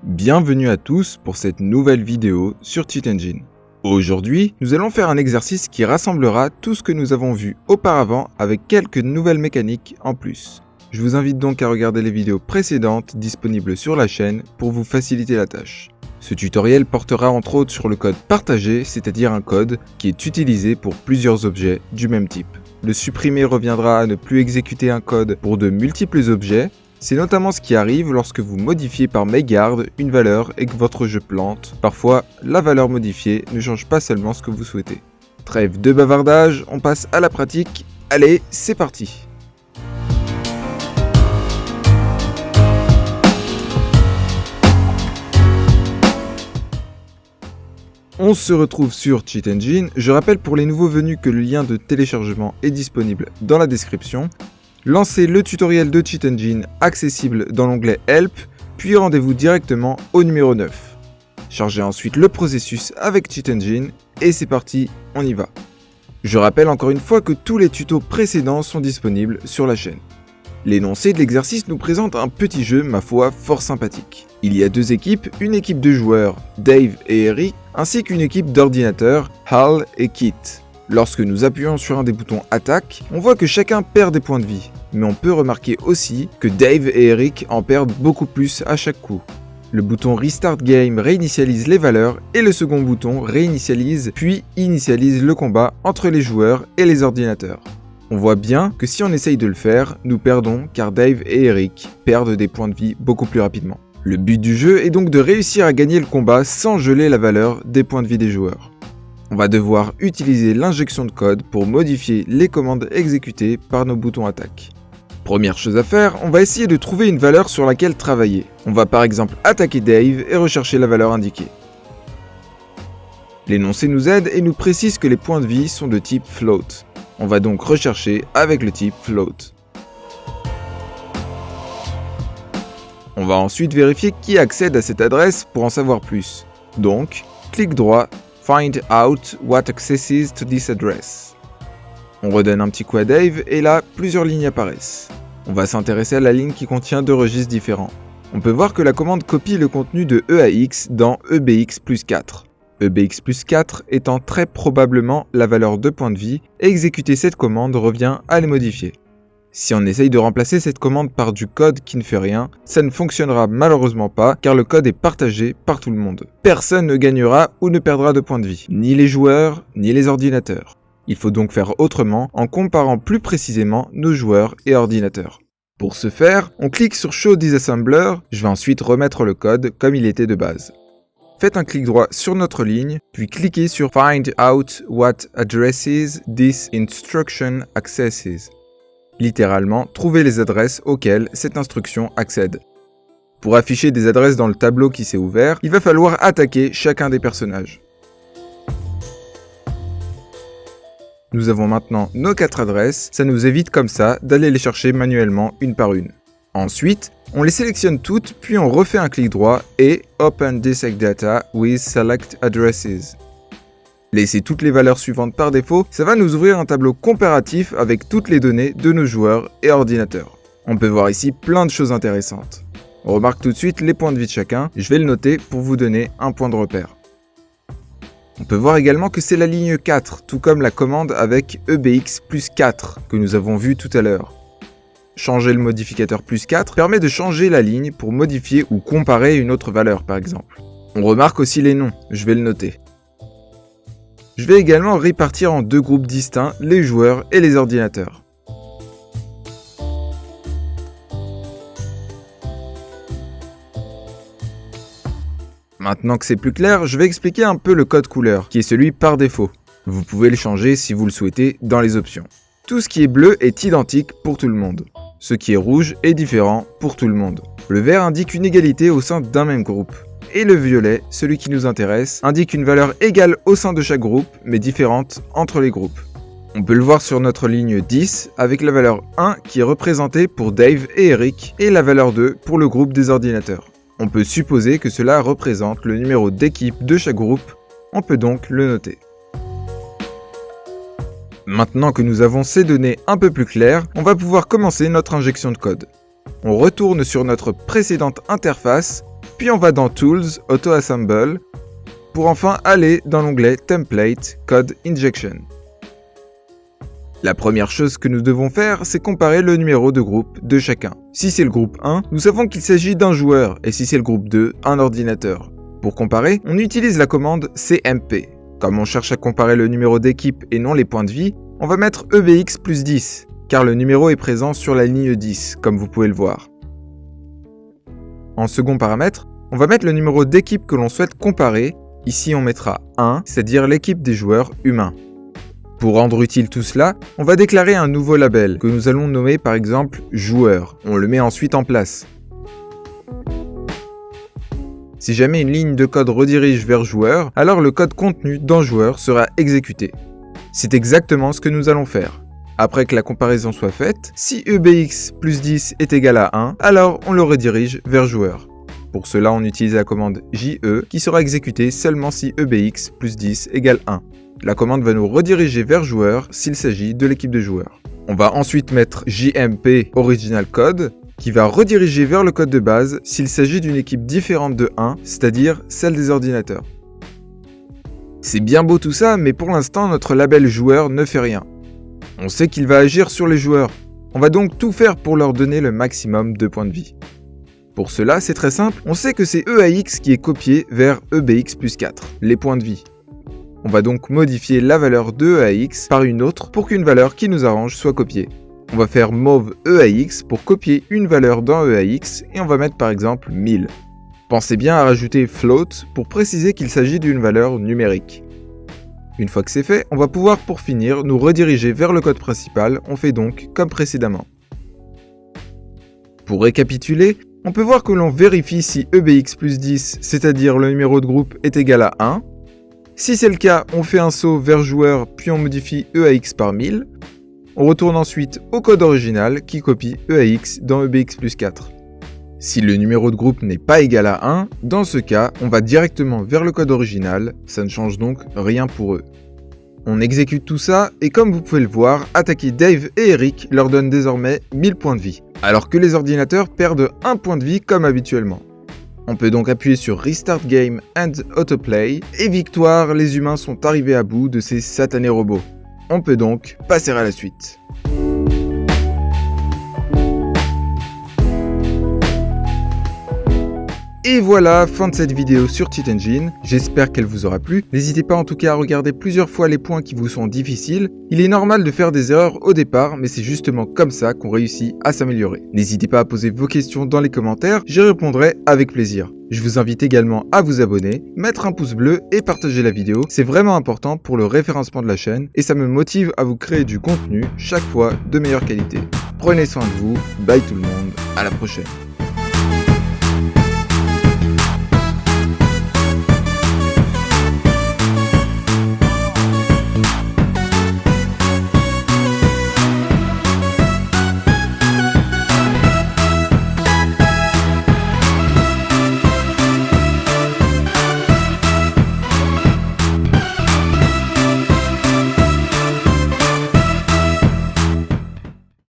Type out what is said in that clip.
Bienvenue à tous pour cette nouvelle vidéo sur Cheat Engine. Aujourd'hui, nous allons faire un exercice qui rassemblera tout ce que nous avons vu auparavant avec quelques nouvelles mécaniques en plus. Je vous invite donc à regarder les vidéos précédentes disponibles sur la chaîne pour vous faciliter la tâche. Ce tutoriel portera entre autres sur le code partagé, c'est-à-dire un code qui est utilisé pour plusieurs objets du même type. Le supprimer reviendra à ne plus exécuter un code pour de multiples objets. C'est notamment ce qui arrive lorsque vous modifiez par makeguard une valeur et que votre jeu plante. Parfois, la valeur modifiée ne change pas seulement ce que vous souhaitez. Trêve de bavardage, on passe à la pratique. Allez, c'est parti! On se retrouve sur Cheat Engine. Je rappelle pour les nouveaux venus que le lien de téléchargement est disponible dans la description. Lancez le tutoriel de Cheat Engine accessible dans l'onglet Help, puis rendez-vous directement au numéro 9. Chargez ensuite le processus avec Cheat Engine, et c'est parti, on y va. Je rappelle encore une fois que tous les tutos précédents sont disponibles sur la chaîne. L'énoncé de l'exercice nous présente un petit jeu, ma foi, fort sympathique. Il y a deux équipes, une équipe de joueurs, Dave et Eric, ainsi qu'une équipe d'ordinateurs, Hal et Kit. Lorsque nous appuyons sur un des boutons attaque, on voit que chacun perd des points de vie, mais on peut remarquer aussi que Dave et Eric en perdent beaucoup plus à chaque coup. Le bouton Restart Game réinitialise les valeurs et le second bouton réinitialise puis initialise le combat entre les joueurs et les ordinateurs. On voit bien que si on essaye de le faire, nous perdons car Dave et Eric perdent des points de vie beaucoup plus rapidement. Le but du jeu est donc de réussir à gagner le combat sans geler la valeur des points de vie des joueurs. On va devoir utiliser l'injection de code pour modifier les commandes exécutées par nos boutons attaque. Première chose à faire, on va essayer de trouver une valeur sur laquelle travailler. On va par exemple attaquer Dave et rechercher la valeur indiquée. L'énoncé nous aide et nous précise que les points de vie sont de type float. On va donc rechercher avec le type float. On va ensuite vérifier qui accède à cette adresse pour en savoir plus. Donc, clic droit, Find out what accesses to this address. On redonne un petit coup à Dave et là, plusieurs lignes apparaissent. On va s'intéresser à la ligne qui contient deux registres différents. On peut voir que la commande copie le contenu de EAX dans EBX plus 4. EBX plus 4 étant très probablement la valeur de points de vie, et exécuter cette commande revient à les modifier. Si on essaye de remplacer cette commande par du code qui ne fait rien, ça ne fonctionnera malheureusement pas car le code est partagé par tout le monde. Personne ne gagnera ou ne perdra de points de vie, ni les joueurs, ni les ordinateurs. Il faut donc faire autrement en comparant plus précisément nos joueurs et ordinateurs. Pour ce faire, on clique sur Show Disassembler, je vais ensuite remettre le code comme il était de base. Faites un clic droit sur notre ligne, puis cliquez sur Find out what addresses this instruction accesses. Littéralement, trouver les adresses auxquelles cette instruction accède. Pour afficher des adresses dans le tableau qui s'est ouvert, il va falloir attaquer chacun des personnages. Nous avons maintenant nos 4 adresses, ça nous évite comme ça d'aller les chercher manuellement une par une. Ensuite, on les sélectionne toutes, puis on refait un clic droit et Open Dissect Data with Select Addresses. Laisser toutes les valeurs suivantes par défaut, ça va nous ouvrir un tableau comparatif avec toutes les données de nos joueurs et ordinateurs. On peut voir ici plein de choses intéressantes. On remarque tout de suite les points de vie de chacun, je vais le noter pour vous donner un point de repère. On peut voir également que c'est la ligne 4, tout comme la commande avec EBX plus 4 que nous avons vu tout à l'heure. Changer le modificateur plus 4 permet de changer la ligne pour modifier ou comparer une autre valeur par exemple. On remarque aussi les noms, je vais le noter. Je vais également répartir en deux groupes distincts les joueurs et les ordinateurs. Maintenant que c'est plus clair, je vais expliquer un peu le code couleur, qui est celui par défaut. Vous pouvez le changer si vous le souhaitez dans les options. Tout ce qui est bleu est identique pour tout le monde. Ce qui est rouge est différent pour tout le monde. Le vert indique une égalité au sein d'un même groupe. Et le violet, celui qui nous intéresse, indique une valeur égale au sein de chaque groupe, mais différente entre les groupes. On peut le voir sur notre ligne 10, avec la valeur 1 qui est représentée pour Dave et Eric, et la valeur 2 pour le groupe des ordinateurs. On peut supposer que cela représente le numéro d'équipe de chaque groupe, on peut donc le noter. Maintenant que nous avons ces données un peu plus claires, on va pouvoir commencer notre injection de code. On retourne sur notre précédente interface puis on va dans Tools, Auto Assemble, pour enfin aller dans l'onglet Template, Code Injection. La première chose que nous devons faire, c'est comparer le numéro de groupe de chacun. Si c'est le groupe 1, nous savons qu'il s'agit d'un joueur, et si c'est le groupe 2, un ordinateur. Pour comparer, on utilise la commande CMP. Comme on cherche à comparer le numéro d'équipe et non les points de vie, on va mettre EBX plus 10, car le numéro est présent sur la ligne 10, comme vous pouvez le voir. En second paramètre, on va mettre le numéro d'équipe que l'on souhaite comparer. Ici on mettra 1, c'est-à-dire l'équipe des joueurs humains. Pour rendre utile tout cela, on va déclarer un nouveau label que nous allons nommer par exemple joueur. On le met ensuite en place. Si jamais une ligne de code redirige vers joueur, alors le code contenu dans joueur sera exécuté. C'est exactement ce que nous allons faire. Après que la comparaison soit faite, si EBX plus 10 est égal à 1, alors on le redirige vers joueur. Pour cela, on utilise la commande JE qui sera exécutée seulement si EBX plus 10 égale 1. La commande va nous rediriger vers joueur s'il s'agit de l'équipe de joueurs. On va ensuite mettre JMP Original Code qui va rediriger vers le code de base s'il s'agit d'une équipe différente de 1, c'est-à-dire celle des ordinateurs. C'est bien beau tout ça, mais pour l'instant notre label joueur ne fait rien. On sait qu'il va agir sur les joueurs. On va donc tout faire pour leur donner le maximum de points de vie. Pour cela, c'est très simple, on sait que c'est EAX qui est copié vers EBX plus 4, les points de vie. On va donc modifier la valeur de EAX par une autre pour qu'une valeur qui nous arrange soit copiée. On va faire move EAX pour copier une valeur dans EAX et on va mettre par exemple 1000. Pensez bien à rajouter float pour préciser qu'il s'agit d'une valeur numérique. Une fois que c'est fait, on va pouvoir pour finir nous rediriger vers le code principal, on fait donc comme précédemment. Pour récapituler, on peut voir que l'on vérifie si EBX plus 10, c'est-à-dire le numéro de groupe, est égal à 1. Si c'est le cas, on fait un saut vers joueur puis on modifie EAX par 1000. On retourne ensuite au code original qui copie EAX dans EBX plus 4. Si le numéro de groupe n'est pas égal à 1, dans ce cas, on va directement vers le code original, ça ne change donc rien pour eux. On exécute tout ça et comme vous pouvez le voir, attaquer Dave et Eric leur donne désormais 1000 points de vie, alors que les ordinateurs perdent 1 point de vie comme habituellement. On peut donc appuyer sur Restart Game and Autoplay, et victoire, les humains sont arrivés à bout de ces satanés robots. On peut donc passer à la suite. Et voilà, fin de cette vidéo sur Cheat Engine, j'espère qu'elle vous aura plu. N'hésitez pas en tout cas à regarder plusieurs fois les points qui vous sont difficiles. Il est normal de faire des erreurs au départ, mais c'est justement comme ça qu'on réussit à s'améliorer. N'hésitez pas à poser vos questions dans les commentaires, j'y répondrai avec plaisir. Je vous invite également à vous abonner, mettre un pouce bleu et partager la vidéo, c'est vraiment important pour le référencement de la chaîne et ça me motive à vous créer du contenu chaque fois de meilleure qualité. Prenez soin de vous, bye tout le monde, à la prochaine.